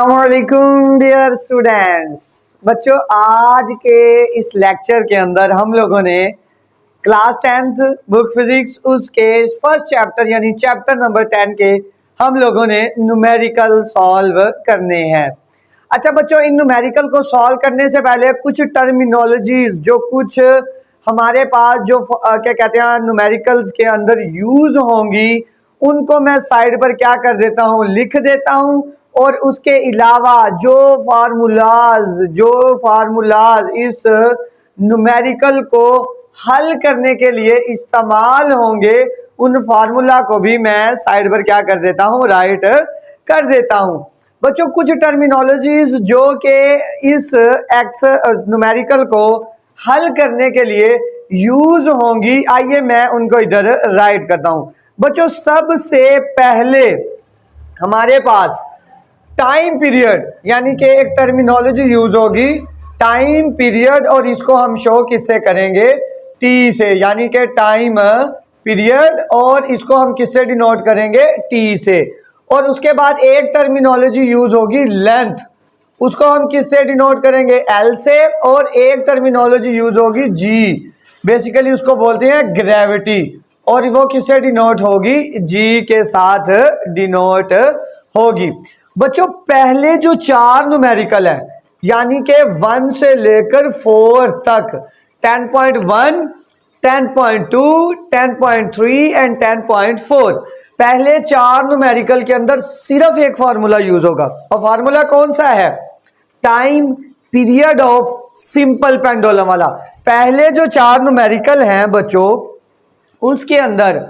अस्सलामुअलैकुम dear students. बच्चों, आज के इस लेक्चर के अंदर हम लोगों ने क्लास 10th बुक फिजिक्स उसके फर्स्ट चैप्टर यानी चैप्टर नंबर 10 के हम लोगों ने न्यूमेरिकल सॉल्व करने हैं। अच्छा बच्चों, इन न्यूमेरिकल को सॉल्व करने से पहले कुछ टर्मिनोलॉजीज जो कुछ हमारे पास जो क्या कहते हैं न्यूमेरिकल्स के अंदर यूज होंगी उनको मैं साइड पर क्या कर देता हूँ, लिख देता हूँ। और उसके अलावा जो फार्मूलाज इस न्यूमेरिकल को हल करने के लिए इस्तेमाल होंगे उन फार्मूला को भी मैं साइड पर क्या कर देता हूँ, राइट कर देता हूँ। बच्चों, कुछ टर्मिनोलॉजीज जो कि इस एक्स न्यूमेरिकल को हल करने के लिए यूज होंगी, आइए मैं उनको इधर राइट करता हूँ। बच्चों, सबसे पहले हमारे पास टाइम पीरियड यानी कि एक टर्मिनोलॉजी यूज होगी टाइम पीरियड, और इसको हम शो किससे करेंगे, टी से, यानी कि टाइम पीरियड, और इसको हम किससे डिनोट करेंगे, टी से। और उसके बाद एक टर्मिनोलॉजी यूज होगी लेंथ, उसको हम किससे डिनोट करेंगे, एल से। और एक टर्मिनोलॉजी यूज होगी जी, बेसिकली उसको बोलते हैं ग्रेविटी, और वो किससे डिनोट होगी, जी के साथ डिनोट होगी। बच्चों, पहले जो चार न्यूमेरिकल है यानी कि 1 से लेकर 4 तक 10.1, 10.2, 10.3 एंड 10.4, पहले चार न्यूमेरिकल के अंदर सिर्फ एक फार्मूला यूज होगा, और फार्मूला कौन सा है, time period of simple pendulum वाला। पहले जो चार न्यूमेरिकल हैं बच्चों, उसके अंदर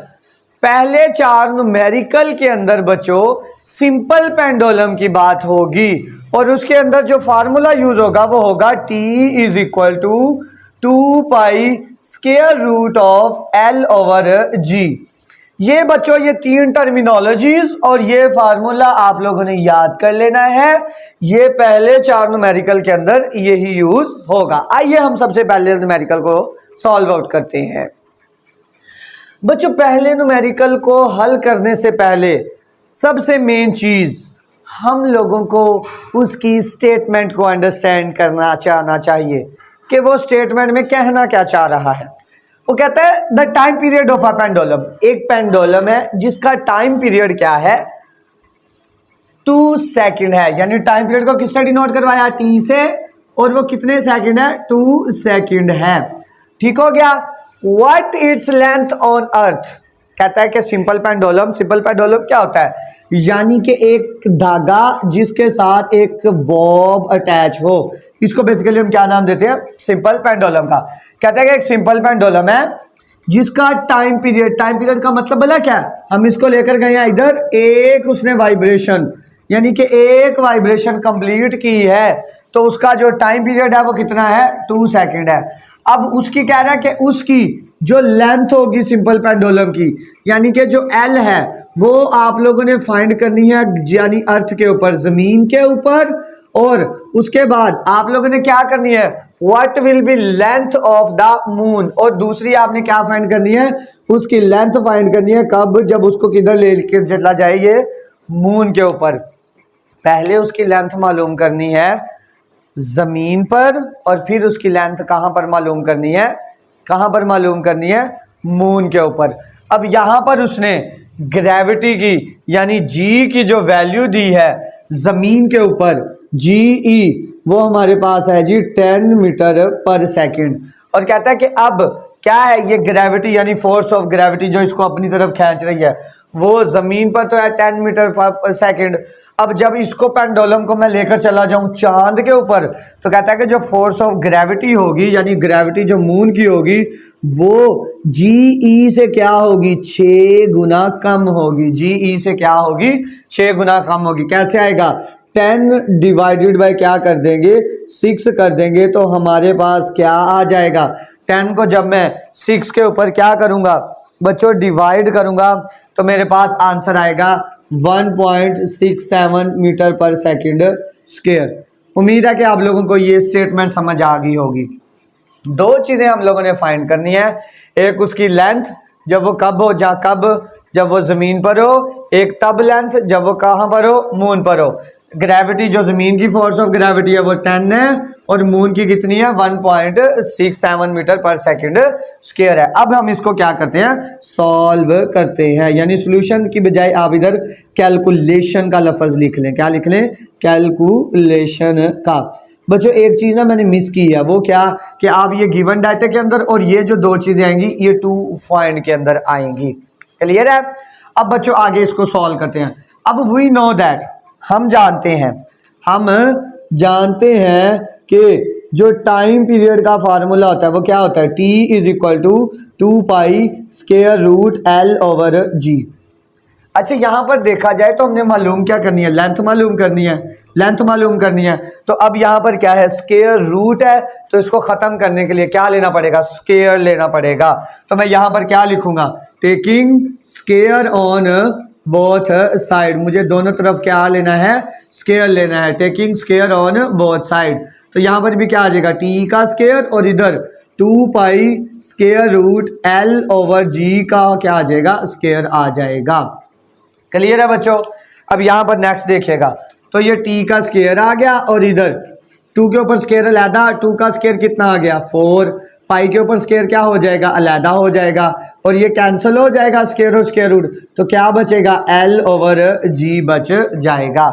पहले चार न्यूमेरिकल के अंदर बच्चों सिंपल पेंडुलम की बात होगी, और उसके अंदर जो फार्मूला यूज होगा वो होगा T is equal to 2 pi square root of L over G। ये बच्चों ये तीन टर्मिनोलॉजीज और ये फार्मूला आप लोगों ने याद कर लेना है, ये पहले चार न्यूमेरिकल के अंदर यही यूज होगा। आइए हम सबसे पहले न्यूमेरिकल को सॉल्व आउट करते हैं। बच्चों, पहले न्यूमेरिकल को हल करने से पहले सबसे मेन चीज हम लोगों को उसकी स्टेटमेंट को अंडरस्टैंड करना चाहिए कि वो स्टेटमेंट में कहना क्या चाह रहा है। वो कहता है the time period of a pendulum, एक पेंडुलम है जिसका टाइम पीरियड क्या है, 2 सेकंड है, यानी टाइम पीरियड को किससे डिनोट करवाया, टी से, और वो कितने सेकंड है, 2 सेकंड है। ठीक हो गया। What its length on earth, कहता है कि सिंपल पेंडुलम क्या होता है, यानी कि एक धागा जिसके साथ एक बॉब अटैच हो, इसको बेसिकली हम क्या नाम देते हैं, सिंपल पेंडुलम का। कहता है कि एक सिंपल पेंडुलम है जिसका टाइम पीरियड का मतलब भला क्या है, हम इसको लेकर गए हैं इधर, एक उसने वाइब्रेशन यानी कि एक वाइब्रेशन कंप्लीट की है तो उसका जो टाइम पीरियड है वो कितना है, 2 सेकंड है। अब उसकी कह रहा है कि उसकी जो लेंथ होगी सिंपल पेंडुलम की, यानी कि जो एल है वो आप लोगों ने फाइंड करनी है, यानी अर्थ के ऊपर, जमीन के ऊपर। और उसके बाद आप लोगों ने क्या करनी है, what will be length of the moon, और दूसरी आपने क्या फाइंड करनी है, उसकी लेंथ फाइंड करनी है, कब, जब उसको किधर लेके चला जाए, ये मून के ऊपर। पहले उसकी लेंथ मालूम करनी है जमीन पर, और फिर उसकी लेंथ कहां पर मालूम करनी है, मून के ऊपर। अब यहां पर उसने ग्रेविटी की यानी जी की जो वैल्यू दी है जमीन के ऊपर, जी वो हमारे पास है जी 10 मीटर पर सेकंड। और कहता है कि अब क्या है, ये ग्रेविटी यानी फोर्स ऑफ ग्रेविटी जो इसको अपनी तरफ खींच रही है वो जमीन पर तो है 10 मीटर पर सेकंड। अब जब इसको पेंडुलम को मैं लेकर चला जाऊं चांद के ऊपर, तो कहता है कि जो फोर्स ऑफ ग्रेविटी होगी यानी ग्रेविटी जो मून की होगी वो जी से क्या होगी, 6 गुना कम होगी, जी से क्या होगी, 6 गुना कम होगी। कैसे आएगा, 10 डिवाइडेड बाय क्या कर देंगे, 6 कर देंगे, तो हमारे पास क्या आ जाएगा, 10 को जब मैं 6 के ऊपर क्या करूंगा बच्चों, डिवाइड करूंगा, तो मेरे पास आंसर आएगा 1.67 मीटर पर सेकंड स्क्वायर। उम्मीद है कि आप लोगों को ये स्टेटमेंट समझ आ गई होगी। दो चीजें हम लोगों ने फाइंड करनी है, एक उसकी लेंथ जब वो जब वो जमीन पर हो, एक तब लेंथ जब वो कहां पर हो, मून पर हो। ग्रेविटी जो ज़मीन की फोर्स ऑफ ग्रेविटी है वो 10 है और मून की कितनी है 1.67 मीटर पर सेकंड स्क्वायर है। अब हम इसको क्या करते हैं सॉल्व करते हैं, यानी सॉल्यूशन की बजाय आप इधर कैलकुलेशन का लफ्ज़ लिख लें। क्या लिख लें कैलकुलेशन का। बच्चों एक चीज़ ना मैंने मिस की है, वो क्या कि आप ये गिवन डाटा के अंदर और ये जो दो चीज़ें आएंगी ये 2 पॉइंट के अंदर आएंगी। क्लियर है। अब बच्चों आगे इसको सॉल्व करते हैं। अब वी नो दैट हम जानते हैं कि जो टाइम पीरियड का फार्मूला होता है वो क्या होता है T is equal to 2 pi square root L over G। अच्छा यहाँ पर देखा जाए तो हमने मालूम क्या करनी है लेंथ मालूम करनी है। तो अब यहाँ पर क्या है स्क्वायर रूट है, तो इसको ख़त्म करने के लिए क्या लेना पड़ेगा स्क्वायर लेना पड़ेगा। तो मैं यहाँ पर क्या लिखूंगा taking square on both side, मुझे दोनों तरफ क्या लेना है स्क्वायर लेना है, taking square on both side. तो यहाँ पर भी क्या आ जाएगा टी का स्क्वायर और इधर 2 pi square root L over G का क्या आ जाएगा स्क्वायर आ जाएगा। क्लियर है बच्चों। अब यहाँ पर नेक्स्ट देखिएगा तो ये टी का स्क्वायर आ गया और इधर 2 के ऊपर स्क्वायर अलहदा, 2 का स्क्वायर कितना आ गया 4, पाई के ऊपर स्क्वायर क्या हो जाएगा अलहदा हो जाएगा और ये कैंसिल हो जाएगा स्क्वायर और स्क्वायर रूट, तो क्या बचेगा L ओवर G बच जाएगा।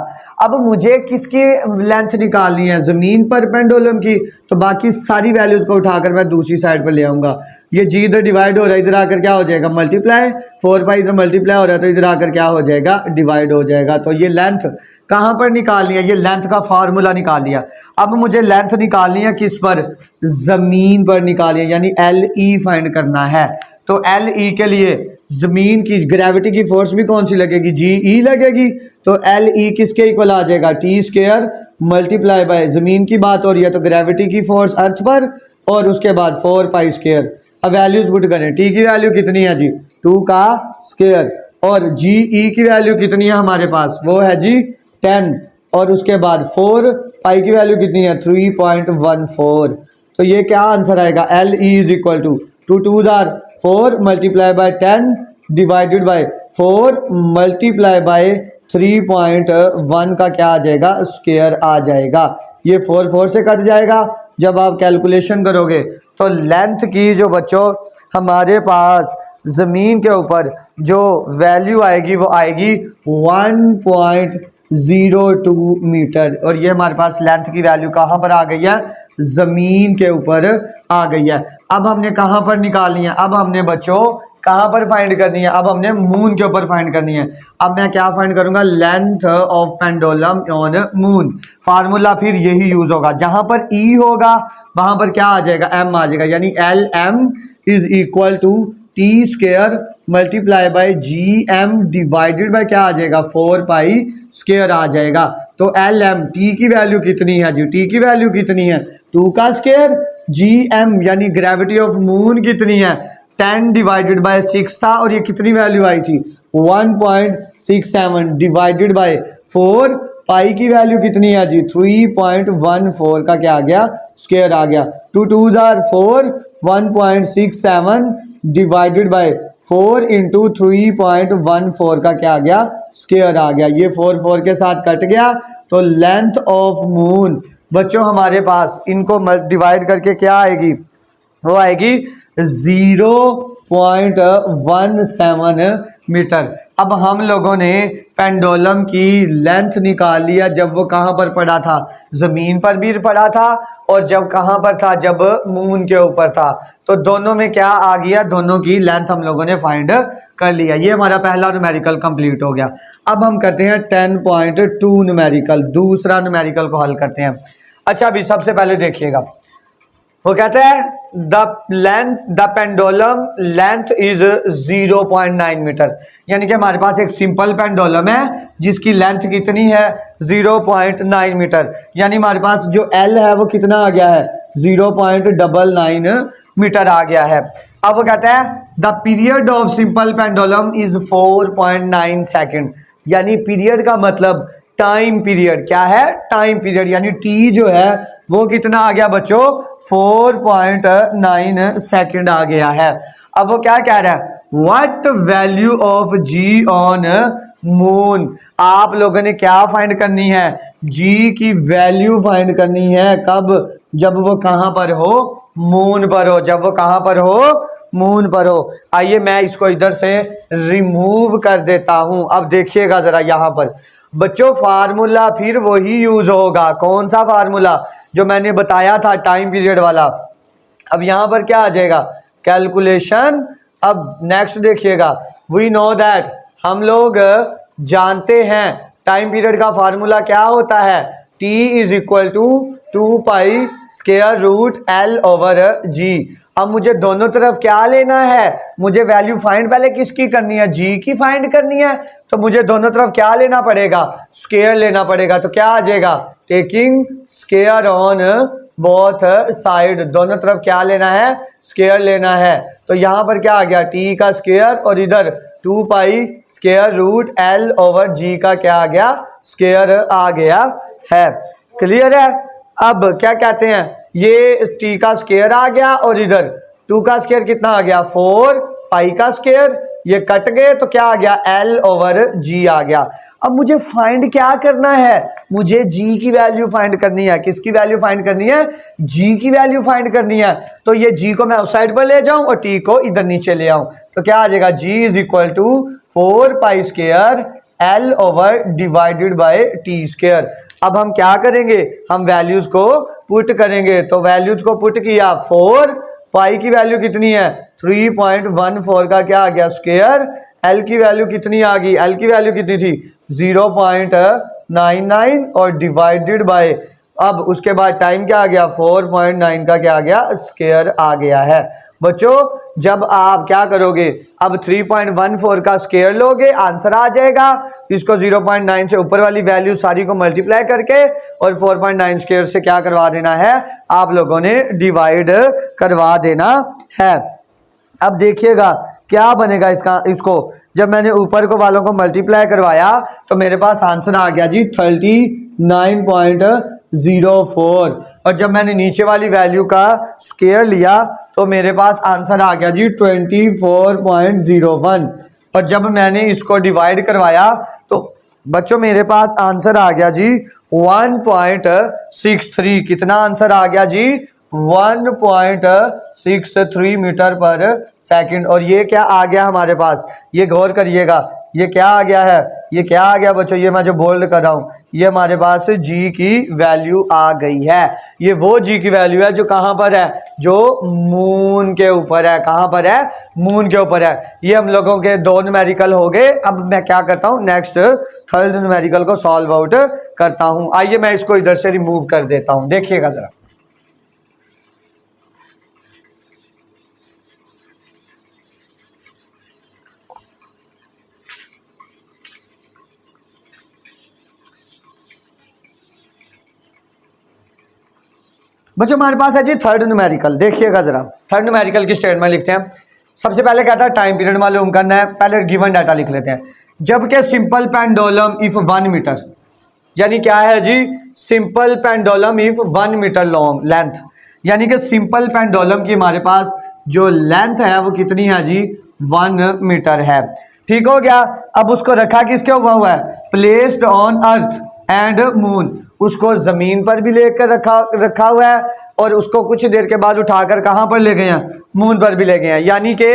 अब मुझे किसकी लेंथ निकालनी है ज़मीन पर पेंडुलम की, तो बाकी सारी वैल्यूज़ को उठाकर मैं दूसरी साइड पर ले आऊँगा। ये G इधर डिवाइड हो रहा है, इधर आकर क्या हो जाएगा मल्टीप्लाई, 4 पाई इधर मल्टीप्लाई हो रहा है तो इधर आकर क्या हो जाएगा डिवाइड हो जाएगा। तो ये लेंथ कहाँ पर निकालनी है, ये लेंथ का फार्मूला निकाल लिया। अब मुझे लेंथ निकालनी है किस पर ज़मीन पर निकालनी है, यानी LE फाइंड करना है। तो LE के लिए ज़मीन की ग्रेविटी की फोर्स भी कौन सी लगेगी GE लगेगी। तो LE किसके इक्वल आ जाएगा T स्क्वायर मल्टीप्लाई बाय ज़मीन की बात हो रही है तो ग्रेविटी की फोर्स अर्थ पर और उसके बाद 4 पाई स्क्वायर। अब वैल्यूज पुट करें, T की वैल्यू कितनी है जी 2 का स्क्वायर और GE की वैल्यू कितनी है हमारे पास वो है जी 10 और उसके बाद 4 पाई की वैल्यू कितनी है 3.14। तो ये क्या आंसर आएगा LE is equal to 2 2s are 4 multiply by 10 divided by 4 multiply by 3.1 का क्या आ जाएगा स्क्वायर आ जाएगा। ये 4 4 से कट जाएगा। जब आप कैलकुलेशन करोगे तो लेंथ की जो बच्चों हमारे पास ज़मीन के ऊपर जो वैल्यू आएगी वो आएगी 1.02 मीटर और ये हमारे पास लेंथ की वैल्यू कहाँ पर आ गई है ज़मीन के ऊपर आ गई है। अब हमने कहाँ पर निकालनी है, अब हमने बच्चों कहाँ पर फाइंड करनी है, अब हमने मून के ऊपर फाइंड करनी है। अब मैं क्या फाइंड करूंगा length of pendulum on moon. Formula फिर यही यूज होगा, जहां पर E होगा वहां पर क्या आ जाएगा M आ जाएगा, यानी LM is equal to T square multiply by GM divided by क्या आ जाएगा 4 पाई स्क्वायर आ जाएगा। तो LM T की वैल्यू कितनी है जी, T की वैल्यू कितनी है 2 का स्क्वायर, GM यानी ग्रेविटी ऑफ मून कितनी है 10 डिवाइडेड बाय 6 था और ये कितनी वैल्यू आई थी 1.67 डिवाइडेड बाय 4, पाई की वैल्यू कितनी है जी 3.14 का क्या आ गया स्क्वायर आ गया। 2 2s are 4 1.67 divided by 4 into 3.14 का क्या आ गया स्क्वायर आ गया। ये 4 4 के साथ कट गया तो लेंथ ऑफ मून बच्चों हमारे पास इनको डिवाइड करके क्या आएगी वो आएगी 0.17 मीटर। अब हम लोगों ने पेंडुलम की लेंथ निकाल लिया जब वो कहाँ पर पड़ा था ज़मीन पर भी पड़ा था और जब कहाँ पर था जब मून के ऊपर था। तो दोनों में क्या आ गया दोनों की लेंथ हम लोगों ने फाइंड कर लिया। ये हमारा पहला न्यूमेरिकल कंप्लीट हो गया। अब हम करते हैं 10.2 न्यूमेरिकल, दूसरा न्यूमेरिकल को हल करते हैं। अच्छा अभी सबसे पहले देखिएगा वो कहता है the pendulum length is 0.9 metre, यानी कि हमारे पास एक सिंपल पेंडुलम है जिसकी लेंथ कितनी है 0.9 मीटर, यानी हमारे पास जो L है वो कितना आ गया है 0.99 मीटर आ गया है। अब वो कहता है the period of simple pendulum is 4.9 second, यानी पीरियड का मतलब टाइम पीरियड क्या है टाइम पीरियड, यानी T जो है वो कितना आ गया बच्चों 4.9 सेकंड आ गया है। अब वो क्या कह रहा है what value of G on moon. आप लोगों ने क्या फाइंड करनी है, जी की वैल्यू फाइंड करनी है। कब, जब वो कहां पर हो, मून पर हो। जब वो कहां पर हो, मून पर हो। आइए मैं इसको इधर से रिमूव कर देता हूं। अब देखिएगा जरा यहां पर बच्चों, फार्मूला फिर वही यूज होगा। कौन सा फार्मूला, जो मैंने बताया था टाइम पीरियड वाला। अब यहां पर क्या आ जाएगा, कैलकुलेशन। अब नेक्स्ट देखिएगा, वी नो दैट, हम लोग जानते हैं टाइम पीरियड का फार्मूला क्या होता है, T is equal to 2 pi square root L over g. अब मुझे दोनों तरफ क्या लेना है, मुझे वैल्यू फाइंड पहले किसकी करनी है, जी की फाइंड करनी है। तो मुझे दोनों तरफ क्या लेना पड़ेगा, स्क्वायर लेना पड़ेगा। तो क्या आ जाएगा, taking square on both side. दोनों तरफ क्या लेना है, स्क्वायर लेना है। तो यहां पर क्या आ गया, टी का स्क्वायर, और इधर 2 pi square root L over g का क्या आ गया, स्क्वायर आ गया है। क्लियर है। अब क्या कहते हैं, ये टी का स्क्वायर आ गया और इधर 2 का स्क्वायर कितना आ गया, 4 पाई का स्क्वायर। ये कट गए तो क्या आ गया, L ओवर जी आ गया। अब मुझे फाइंड क्या करना है, मुझे जी की वैल्यू फाइंड करनी है। किसकी वैल्यू फाइंड करनी है, जी की वैल्यू फाइंड करनी है। तो ये जी को मैं उस साइड पर ले जाऊं और टी को इधर नीचे ले आऊं। तो क्या आ जाएगा, g is equal to 4 pi square L over divided by T square. अब हम क्या करेंगे, हम वैल्यूज को पुट करेंगे। तो वैल्यूज को पुट किया, 4 पाई की वैल्यू कितनी है, 3.14 का क्या आ गया, स्क्वायर। एल की वैल्यू कितनी आ गई, एल की वैल्यू कितनी थी, 0.99 और डिवाइडेड बाय, अब उसके बाद टाइम क्या आ गया, 4.9 का क्या आ गया, स्क्वायर आ गया है। बच्चों जब आप क्या करोगे, अब 3.14 का स्क्वायर लोगे, आंसर आ जाएगा। इसको 0.9 से ऊपर वाली वैल्यू सारी को मल्टीप्लाई करके और 4.9 स्क्वायर से क्या करवा देना है, आप लोगों ने डिवाइड करवा देना है। अब देखिएगा क्या बनेगा इसका, इसको जब मैंने ऊपर को वालों को मल्टीप्लाई करवाया तो मेरे पास आंसर आ गया जी 39.04, और जब मैंने नीचे वाली वैल्यू का स्क्वायर लिया तो मेरे पास आंसर आ गया जी 24.01, और जब मैंने इसको डिवाइड करवाया तो बच्चों मेरे पास आंसर आ गया जी 1.63। कितना आंसर आ गया जी, 1.63 मीटर पर सेकंड। और ये क्या आ गया हमारे पास, ये गौर करिएगा, ये क्या आ गया है, ये क्या आ गया बच्चों, ये मैं जो बोल्ड कर रहा हूँ, ये हमारे पास जी की वैल्यू आ गई है। ये वो जी की वैल्यू है जो कहाँ पर है, जो मून के ऊपर है। कहाँ पर है, मून के ऊपर है। ये हम लोगों के 2 न्यूमेरिकल हो गए। अब मैं क्या करता हूँ, नेक्स्ट 3rd न्यूमेरिकल को सॉल्व आउट करता हूँ। आइए मैं इसको इधर से रिमूव कर देता हूँ, देखिएगा जरा। बच्चों हमारे पास है जी 3rd न्यूमेरिकल, देखिएगा जरा। 3rd न्यूमेरिकल की स्टेटमेंट लिखते हैं। सबसे पहले कहता है टाइम पीरियड मालूम करना है। पहले गिवन डाटा लिख लेते हैं। जबकि सिंपल पेंडुलम इफ 1 मीटर, यानी क्या है जी, simple pendulum if 1 metre long length, यानी कि सिंपल पेंडुलम की हमारे पास जो लेंथ है वो कितनी है जी, 1 मीटर है। ठीक हो गया। अब उसको रखा किसके हुआ है, placed on earth and moon, उसको जमीन पर भी लेकर रखा हुआ है और उसको कुछ देर के बाद उठाकर कहां पर ले गए हैं, मून पर भी ले गए हैं। यानी कि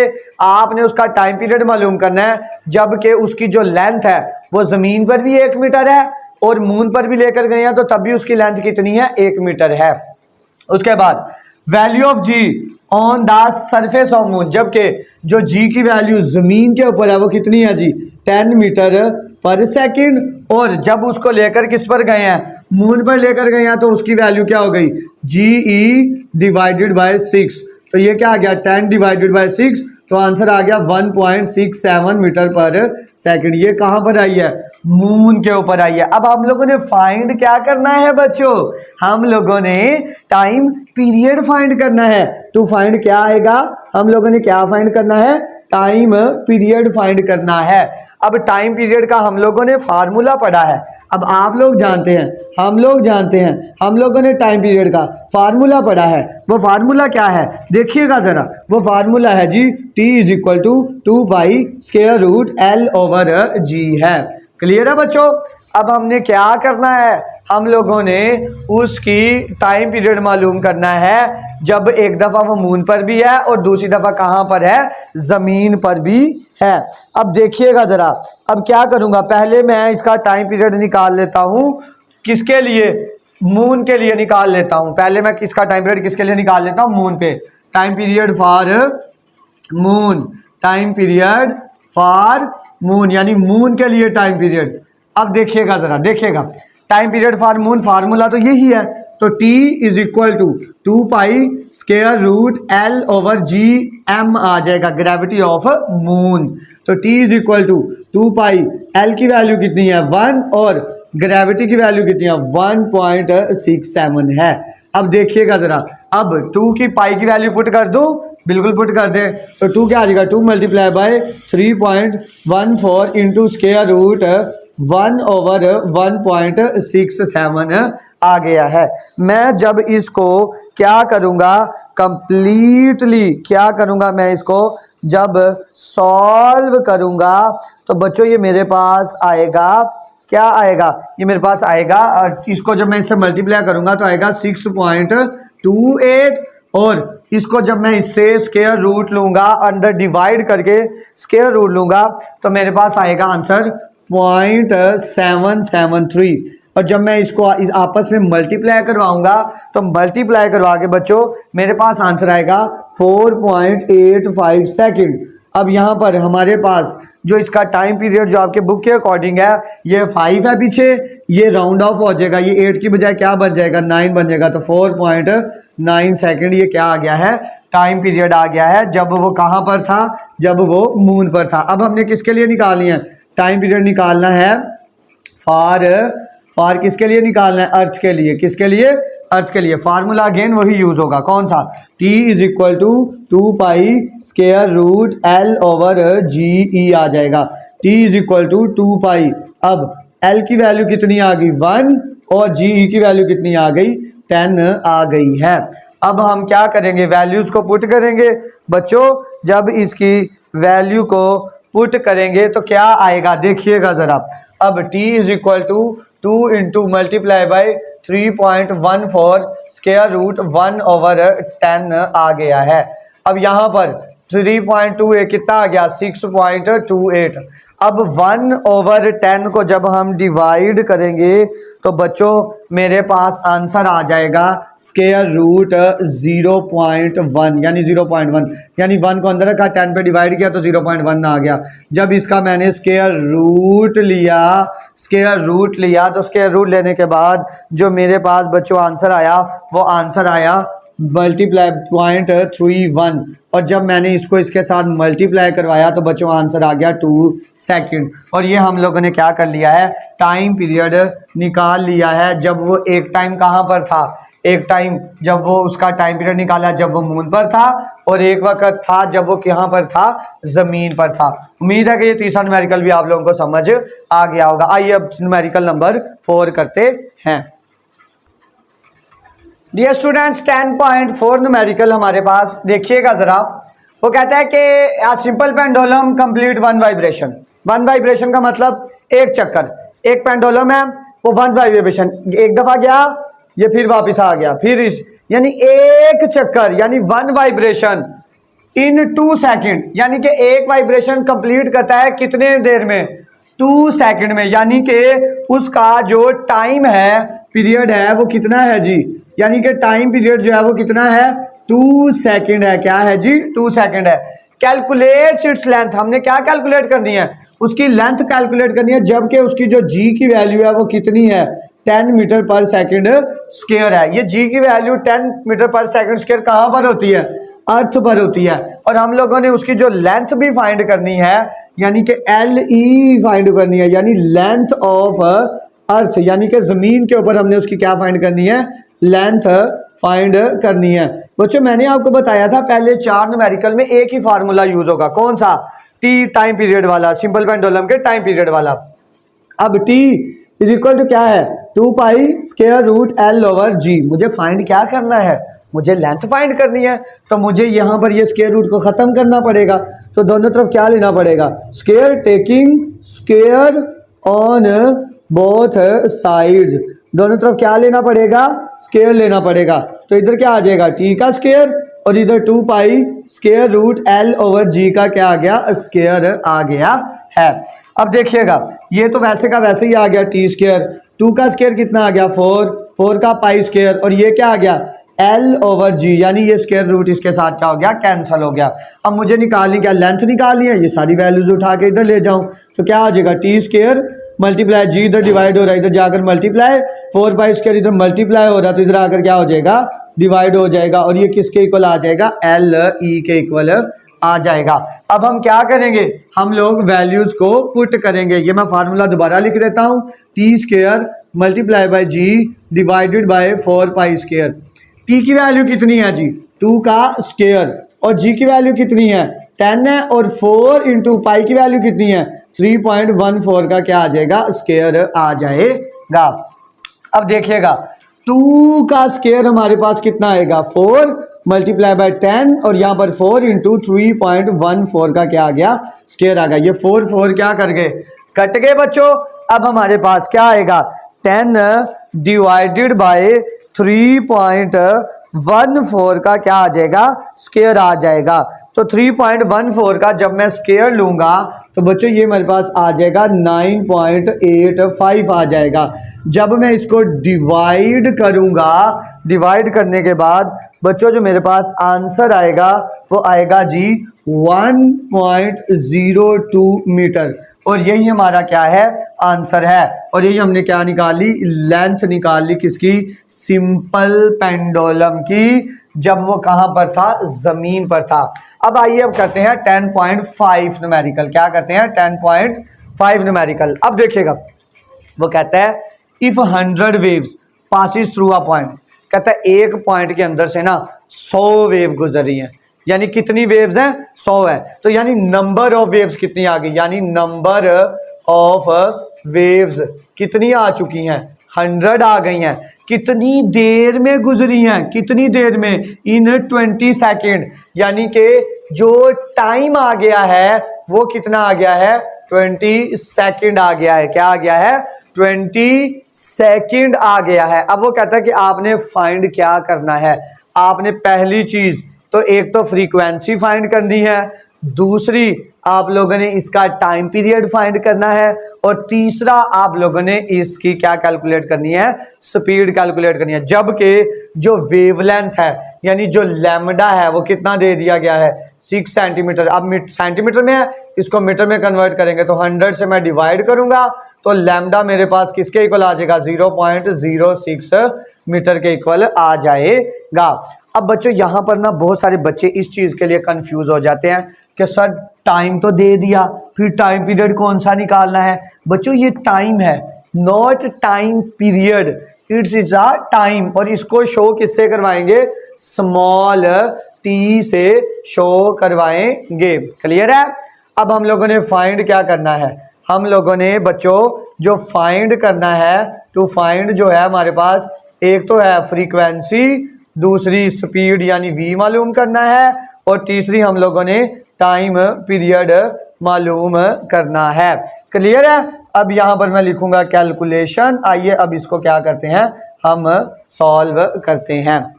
आपने उसका टाइम पीरियड मालूम करना है, जबकि उसकी जो लेंथ है वो जमीन पर भी 1 मीटर है और मून पर भी लेकर गए हैं, तो तब भी उसकी लेंथ कितनी है, 1 मीटर है। उसके बाद value of G on the surface of moon, जबकि जो जी की वैल्यू जमीन के ऊपर है वो कितनी है जी, 10 मीटर पर सेकंड, और जब उसको लेकर किस पर गए हैं, मून पर लेकर गए हैं, तो उसकी वैल्यू क्या हो गई, जी ई डिवाइडेड बाय 6। तो ये क्या आ गया, 10 डिवाइडेड बाय 6, तो आंसर आ गया 1.67 मीटर पर सेकंड। ये कहां पर आई है, मून के ऊपर आई है। अब हम लोगों ने फाइंड क्या करना है बच्चों, हम लोगों ने टाइम पीरियड फाइंड करना है। तो फाइंड क्या आएगा, हम लोगों ने क्या फाइंड करना है, टाइम पीरियड फाइंड करना है। अब टाइम पीरियड का हम लोगों ने फार्मूला पढ़ा है, अब आप लोग जानते हैं, हम लोग जानते हैं, हम लोगों ने टाइम पीरियड का फार्मूला पढ़ा है। वो फार्मूला क्या है देखिएगा ज़रा, वो फार्मूला है जी T is equal to 2 pi square root L over G है। क्लियर है बच्चों। अब हमने क्या करना है, हम लोगों ने उसकी टाइम पीरियड मालूम करना है जब एक दफ़ा वो मून पर भी है और दूसरी दफ़ा कहाँ पर है, ज़मीन पर भी है। अब देखिएगा ज़रा, अब क्या करूँगा, पहले मैं इसका टाइम पीरियड निकाल लेता हूँ, किसके लिए, मून के लिए निकाल लेता हूँ। पहले मैं इसका टाइम पीरियड किसके लिए निकाल लेता हूँ, मून पे। Time period for moon, time period for moon, यानी मून के लिए टाइम पीरियड। अब देखिएगा ज़रा, देखिएगा time period for moon formula तो यही है, तो T is equal to 2 pi square root L over g m आ जाएगा, ग्रेविटी ऑफ मून। तो T is equal to 2 pi, L की वैल्यू कितनी है 1 और ग्रेविटी की वैल्यू कितनी है 1.67 है। अब देखिएगा ज़रा, अब 2 की पाई की वैल्यू पुट कर दूँ, बिल्कुल पुट कर दें, तो 2 क्या आ जाएगा, 2 multiply by 3.14 into square root 1 over 1.67 आ गया है। मैं जब इसको क्या करूँगा, कंप्लीटली क्या करूँगा, मैं इसको जब सॉल्व करूँगा तो बच्चों ये मेरे पास आएगा, क्या आएगा, ये मेरे पास आएगा, इसको जब मैं इससे मल्टीप्लाई करूँगा तो आएगा 6.28 और इसको जब मैं इससे स्क्वायर रूट लूँगा, अंदर डिवाइड करके स्क्वायर रूट लूँगा तो मेरे पास आएगा आंसर 0.773 और जब मैं इसको इस आपस में मल्टीप्लाई करवाऊंगा तो मल्टीप्लाई करवा के बच्चों मेरे पास आंसर आएगा 4.85 सेकंड। अब यहाँ पर हमारे पास जो इसका टाइम पीरियड जो आपके बुक के अकॉर्डिंग है ये 5 है, पीछे ये राउंड ऑफ हो जाएगा, ये 8 की बजाय क्या बन जाएगा 9 बन जाएगा, तो 4.9 सेकंड ये क्या आ गया है, टाइम पीरियड आ गया है जब वो कहाँ पर था, जब वो मून पर था। अब हमने किसके लिए निकालनी है, टाइम पीरियड निकालना है फॉर किसके लिए निकालना है, अर्थ के लिए, किसके लिए, अर्थ के लिए। फार्मूला अगेन वही यूज होगा, कौन सा, T is equal to 2 pi square root L over g e आ जाएगा, T is equal to 2 pi. अब L की वैल्यू कितनी आ गई 1 और जी ई की वैल्यू कितनी आ गई 10 आ गई है। अब हम क्या करेंगे, वैल्यूज को पुट करेंगे बच्चों, जब इसकी वैल्यू को पुट करेंगे तो क्या आएगा देखिएगा ज़रा। अब T is equal to 2 into multiply by 3.14 square root 1 over 10 आ गया है। अब यहाँ पर 3.28 कितना आ गया 6.28। अब 1 ओवर 10 को जब हम डिवाइड करेंगे तो बच्चों मेरे पास आंसर आ जाएगा स्क्वायर रूट 0.1 यानी 0.1, यानी 1 को अंदर रखा 10 पे डिवाइड किया तो 0.1 आ गया। जब इसका मैंने स्क्वायर रूट लिया तो स्क्वायर रूट लेने के बाद जो मेरे पास बच्चों आंसर आया वो आंसर आया मल्टीप्लाई 0.31 और जब मैंने इसको इसके साथ मल्टीप्लाई करवाया तो बच्चों आंसर आ गया 2 सेकंड। और ये हम लोगों ने क्या कर लिया है, टाइम पीरियड निकाल लिया है जब वो एक टाइम कहाँ पर था, एक टाइम जब वो उसका टाइम पीरियड निकाला जब वो मून पर था और एक वक्त था जब वो कहाँ पर था, ज़मीन पर था। उम्मीद है कि ये तीसरा न्यूमेरिकल भी आप लोगों को समझ आ गया होगा। आइए अब न्यूमेरिकल नंबर 4 करते हैं। डियर स्टूडेंट्स 10.4 न्यूमेरिकल हमारे पास, देखिएगा ज़रा, वो कहता है कि a simple pendulum complete one vibration. One vibration का मतलब एक चक्कर, एक पेंडुलम है वो वन वाइब्रेशन, एक दफ़ा गया ये फिर वापस आ गया, फिर इस यानी एक चक्कर यानी वन वाइब्रेशन इन 2 सेकंड, यानी कि एक वाइब्रेशन कंप्लीट करता है कितने देर में, 2 सेकंड में, यानी कि उसका जो टाइम है पीरियड है वो कितना है जी, यानी कि टाइम पीरियड जो है वो कितना है 2 सेकंड है। क्या है जी 2 सेकंड है। कैलकुलेट इट्स लेंथ, हमने क्या कैलकुलेट करनी है, उसकी लेंथ कैलकुलेट करनी है, जबकि उसकी जो जी की वैल्यू है वो कितनी है 10 मीटर पर सेकंड स्क्वायर है। ये जी की वैल्यू 10 मीटर पर सेकंड स्क्वायर कहाँ पर होती है, अर्थ पर होती है। और हम लोगों ने उसकी जो लेंथ भी फाइंड करनी है यानी कि LE फाइंड करनी है, यानी लेंथ ऑफ अर्थ, यानी कि ज़मीन के ऊपर हमने उसकी क्या फाइंड करनी है, लेंथ फाइंड करनी है। बच्चों मैंने आपको बताया था पहले 4 न्यूमेरिकल में एक ही फार्मूला यूज होगा, कौन सा? टी टाइम पीरियड वाला, सिंपल पेंडुलम के टाइम पीरियड वाला। अब टी इज इक्वल टू क्या है? 2 pi square root L over g. मुझे फाइंड क्या करना है? मुझे लेंथ फाइंड करनी है, तो मुझे यहाँ पर ये स्क्वायर रूट को ख़त्म करना पड़ेगा। तो दोनों तरफ क्या लेना पड़ेगा? Square, taking square on both sides. दोनों तरफ क्या लेना पड़ेगा? स्क्वायर लेना पड़ेगा। तो इधर क्या आ जाएगा? टी का स्क्वायर और इधर 2 pi square root L over g का क्या आ गया? स्क्वायर आ गया है। अब देखिएगा ये तो वैसे का वैसे ही आ गया टी स्क्वायर, 2 का स्क्वायर कितना आ गया? 4 का पाई स्क्वायर, और ये क्या आ गया? एल ओवर जी, यानी ये स्क्वायर रूट इसके साथ क्या हो गया? कैंसिल हो गया। अब मुझे निकालनी क्या? लेंथ निकालनी है। ये सारी वैल्यूज उठा के इधर ले जाऊं तो क्या आ जाएगा? टी स्क्वायर मल्टीप्लाई जी, इधर डिवाइड हो रहा है, इधर जाकर मल्टीप्लाई, 4 पाई स्क्वायर इधर मल्टीप्लाई हो रहा है, तो इधर आकर क्या हो जाएगा? डिवाइड हो जाएगा, और ये किसके इक्वल आ जाएगा? एल ई के इक्वल आ जाएगा। अब हम क्या करेंगे? हम लोग वैल्यूज को पुट करेंगे। ये मैं फार्मूला दोबारा लिख देता हूँ, T square multiply by G divided by 4 pi square. T की वैल्यू कितनी है जी? 2 का स्क्वायर, और जी की वैल्यू कितनी है? 10 है, और 4 इंटू पाई की वैल्यू कितनी है? 3.14 का क्या आ जाएगा? स्क्वायर आ जाएगा। अब देखिएगा 2 का स्क्वायर हमारे पास कितना आएगा? 4 मल्टीप्लाई बाय 10, और यहाँ पर 4 इंटू 3.14 का क्या आ गया? स्क्वायर आ गया। ये 4 क्या कर गए? कट गए बच्चों। अब हमारे पास क्या आएगा? 10 डिवाइडेड बाय 3.14 का क्या आ जाएगा? स्क्वायर आ जाएगा। तो 3.14 का जब मैं स्क्वायर लूंगा तो बच्चों ये मेरे पास आ जाएगा 9.85 आ जाएगा। जब मैं इसको डिवाइड करूंगा, डिवाइड करने के बाद बच्चों जो मेरे पास आंसर आएगा वो आएगा जी 1.02 मीटर, और यही हमारा क्या है? आंसर है। और यही हमने क्या निकाली? लेंथ निकाली किसकी? सिंपल पेंडुलम की, जब वो कहां पर था? जमीन पर था। अब आइए अब करते हैं 10.5 न्यूमेरिकल। क्या करते हैं? 10.5 न्यूमेरिकल। अब देखिएगा वो कहता है if 100 waves passes through a point, कहता है एक पॉइंट के अंदर से ना 100 वेव गुजर रही हैं, यानी कितनी वेव्स हैं? 100 है। तो यानी नंबर ऑफ वेव्स कितनी आ गई? यानी नंबर ऑफ वेव्स कितनी आ चुकी हैं? 100 आ गई हैं। कितनी देर में गुजरी हैं? कितनी देर में? इन 20 सेकेंड, यानी कि जो टाइम आ गया है वो कितना आ गया है? 20 सेकेंड आ गया है। क्या आ गया है? 20 सेकेंड आ गया है। अब वो कहता है कि आपने फाइंड क्या करना है? आपने पहली चीज तो एक तो फ्रीक्वेंसी फाइंड करनी है, दूसरी आप लोगों ने इसका टाइम पीरियड फाइंड करना है, और तीसरा आप लोगों ने इसकी क्या कैलकुलेट करनी है? स्पीड कैलकुलेट करनी है। जबकि जो वेवलेंथ है यानी जो लैम्डा है वो कितना दे दिया गया है? 6 सेंटीमीटर। अब सेंटीमीटर में है, इसको मीटर में कन्वर्ट करेंगे तो 100 से मैं डिवाइड करूंगा तो लैम्डा मेरे पास किसके इक्वल आ जाएगा? 0.06 मीटर के इक्वल आ जाएगा। अब बच्चों यहाँ पर ना बहुत सारे बच्चे इस चीज़ के लिए कंफ्यूज हो जाते हैं कि सर टाइम तो दे दिया, फिर टाइम पीरियड कौन सा निकालना है? बच्चों ये टाइम है, not time period, it's is a time. और इसको शो किससे करवाएंगे? स्मॉल टी से शो करवाएंगे। क्लियर है? अब हम लोगों ने फाइंड क्या करना है? हम लोगों ने बच्चों जो फाइंड करना है, टू फाइंड जो है हमारे पास एक तो है फ्रीक्वेंसी, दूसरी स्पीड यानी v मालूम करना है, और तीसरी हम लोगों ने टाइम पीरियड मालूम करना है। क्लियर है? अब यहाँ पर मैं लिखूंगा कैलकुलेशन। आइए अब इसको क्या करते हैं? हम सॉल्व करते हैं।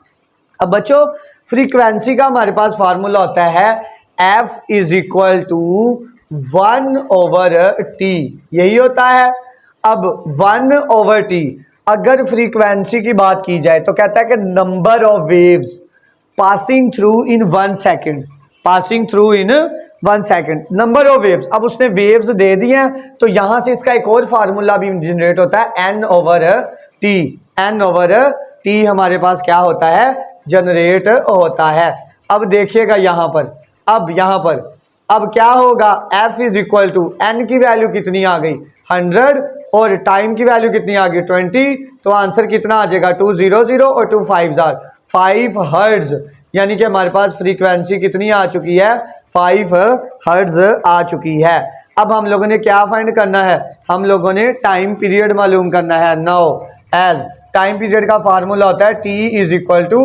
अब बच्चों फ्रीक्वेंसी का हमारे पास फार्मूला होता है f is equal to 1/t, यही होता है। अब 1/t अगर फ्रीक्वेंसी की बात की जाए तो कहता है कि number of waves passing through in 1 second, passing through in 1 second, number of waves. अब उसने वेव्स दे दी हैं तो यहां से इसका एक और फार्मूला भी जनरेट होता है n/t। n/t हमारे पास क्या होता है? जनरेट होता है। अब देखिएगा यहां पर, अब क्या होगा? f is equal to n की वैल्यू कितनी आ गई? 100, और टाइम की वैल्यू कितनी आ गई? 20। तो आंसर कितना आ जाएगा? 200 और 2 5 5 हर्ट्ज, यानी कि हमारे पास फ्रीक्वेंसी कितनी आ चुकी है, 5 हर्ट्ज आ चुकी है। अब हम लोगों ने क्या फाइंड करना है, हम लोगों ने टाइम पीरियड मालूम करना है। नाउ एज टाइम पीरियड का फार्मूला होता है T is equal to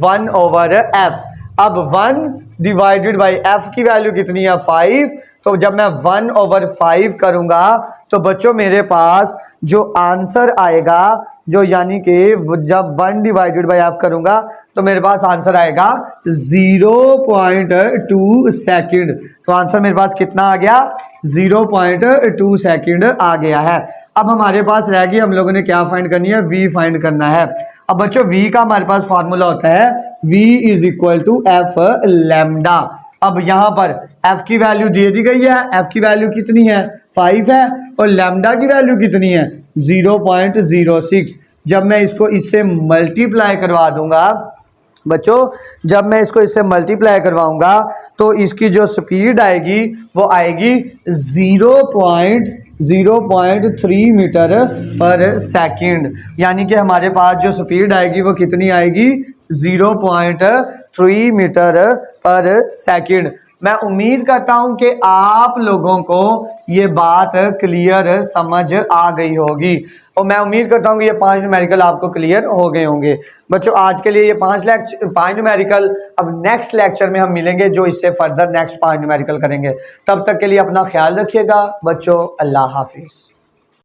1/f। अब 1 डिवाइडेड बाई f की वैल्यू कितनी है, 5। तो जब मैं 1/5 करूंगा तो बच्चों मेरे पास जो आंसर आएगा, जो यानी कि जब 1 डिवाइडेड बाई f करूंगा तो मेरे पास आंसर आएगा 0.2 सेकंड। तो आंसर मेरे पास कितना आ गया, 0.2 सेकंड आ गया है। अब हमारे पास रह गई, हम लोगों ने क्या फाइंड करनी है, v फाइंड करना है। अब बच्चों v का हमारे पास फार्मूला होता है v is equal to F lambda. अब यहाँ पर f की वैल्यू दे दी गई है, f की वैल्यू कितनी है, 5 है, और लैम्डा की वैल्यू कितनी है, 0.06। जब मैं इसको इससे मल्टीप्लाई करवा दूंगा बच्चों, जब मैं इसको इससे मल्टीप्लाई करवाऊंगा तो इसकी जो स्पीड आएगी वो आएगी 0.03 मीटर पर सेकंड, यानी कि हमारे पास जो स्पीड आएगी वो कितनी आएगी, 0.3 मीटर पर सेकंड। मैं उम्मीद करता हूं कि आप लोगों को ये बात क्लियर समझ आ गई होगी, और मैं उम्मीद करता हूं कि ये 5 न्यूमेरिकल आपको क्लियर हो गए होंगे। बच्चों आज के लिए ये 5 न्यूमेरिकल, अब नेक्स्ट लेक्चर में हम मिलेंगे जो इससे फर्दर नेक्स्ट 5 न्यूमेरिकल करेंगे। तब तक के लिए अपना ख्याल रखिएगा बच्चों, अल्लाह हाफिज़।